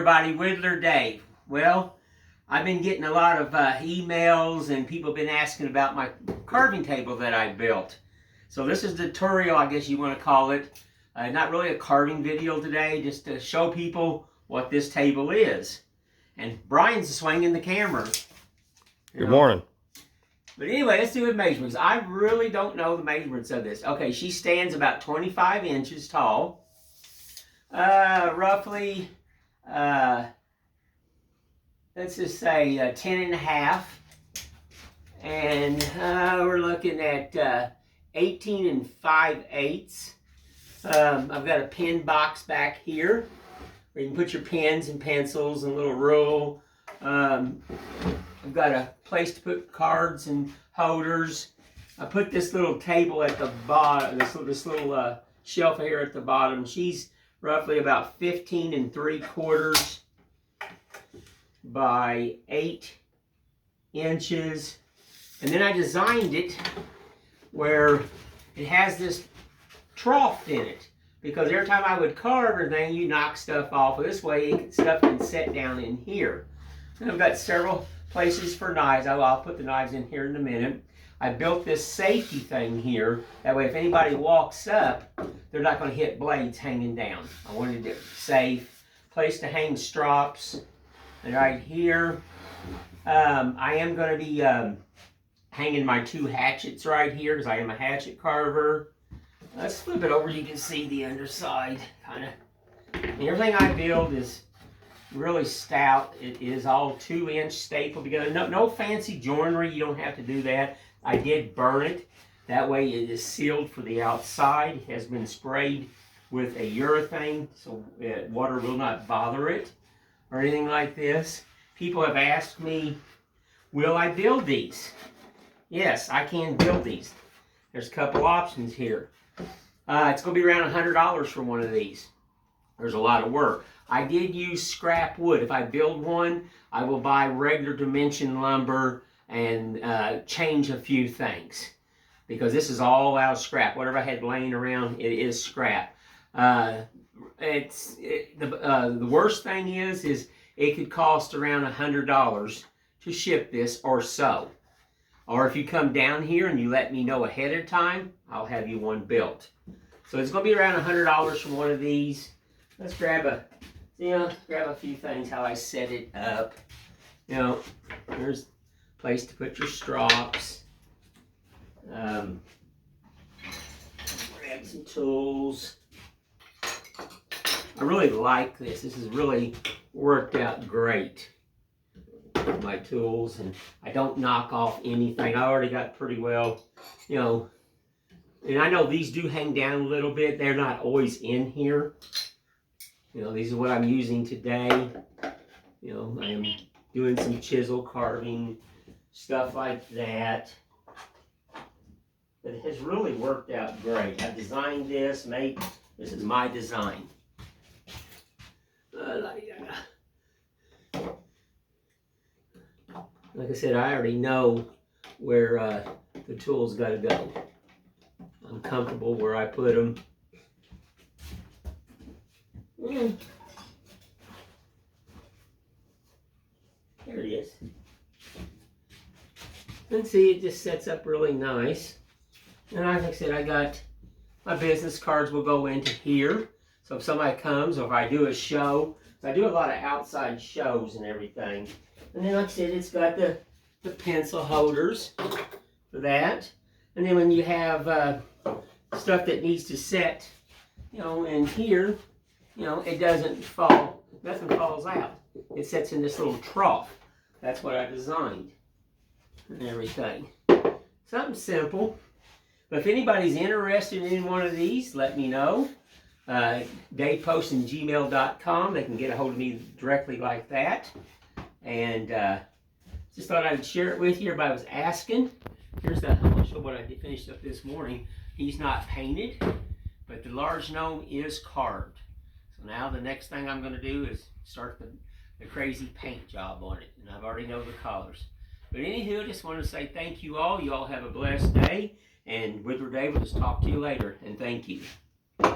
Everybody, Whittler Dave. Well, I've been getting a lot of emails and people have been asking about my carving table that I built. So this is the tutorial, I guess you want to call it. Not really a carving video today, just to show people what this table is. And Brian's swinging the camera. Good morning. But anyway, let's do the measurements. I really don't know the measurements of this. Okay, she stands about 25 inches tall. Roughly, let's just say 10 and a half. And we're looking at 18 and 5/8. I've got a pen box back here where you can put your pens and pencils and a little rule. I've got a place to put cards and holders. I put this little table at the bottom, this little shelf here at the bottom. She's roughly about 15 3/4 by 8 inches. And then I designed it where it has this trough in it, because every time I would carve everything, you knock stuff off. This way, stuff can set down in here. And I've got several places for knives. I'll put the knives in here in a minute. I built this safety thing here. That way, if anybody walks up, they're not going to hit blades hanging down. I wanted it safe. Place to hang strops. And right here, I am going to be hanging my 2 hatchets right here, because I am a hatchet carver. Let's flip it over. You can see the underside, kind of. And everything I build is really stout. It is all 2-inch stapled together. No fancy joinery. You don't have to do that. I did burn it. That way it is sealed for the outside. It has been sprayed with a urethane, so water will not bother it or anything like this. People have asked me, will I build these? Yes, I can build these. There's a couple options here. It's going to be around $100 for one of these. There's a lot of work. I did use scrap wood. If I build one, I will buy regular dimension lumber and change a few things, because this is all out of scrap. Whatever I had laying around, it is scrap. The worst thing is it could cost around $100 to ship this or so. Or if you come down here and you let me know ahead of time, I'll have you one built. So it's going to be around $100 for one of these. Let's grab a few things, how I set it up. You know, there's a place to put your strops. Grab some tools. I really like this. This has really worked out great. My tools, and I don't knock off anything. I already got pretty well, you know, and I know these do hang down a little bit. They're not always in here. You know, these are what I'm using today. You know, I am doing some chisel carving, stuff like that. But it has really worked out great. I designed this, this is my design. Like I said, I already know where the tools got to go. I'm comfortable where I put them. There it is. And see, it just sets up really nice. And like I said, I got my business cards will go into here. So if somebody comes, or if I do a show, I do a lot of outside shows and everything. And then, like I said, it's got the pencil holders for that. And then when you have stuff that needs to set, you know, in here, you know, it doesn't fall, nothing falls out. It sets in this little trough. That's what I designed and everything. Something simple. But if anybody's interested in one of these, let me know. DavePost@gmail.com. They can get a hold of me directly like that. And just thought I'd share it with you. Everybody was asking. Here's the, I'm going to show what I finished up this morning. He's not painted, but the large gnome is carved. So now the next thing I'm going to do is start the crazy paint job on it. And I've already know the colors. But anywho, I just want to say thank you all. You all have a blessed day. And Whittler Dave will just talk to you later. And thank you.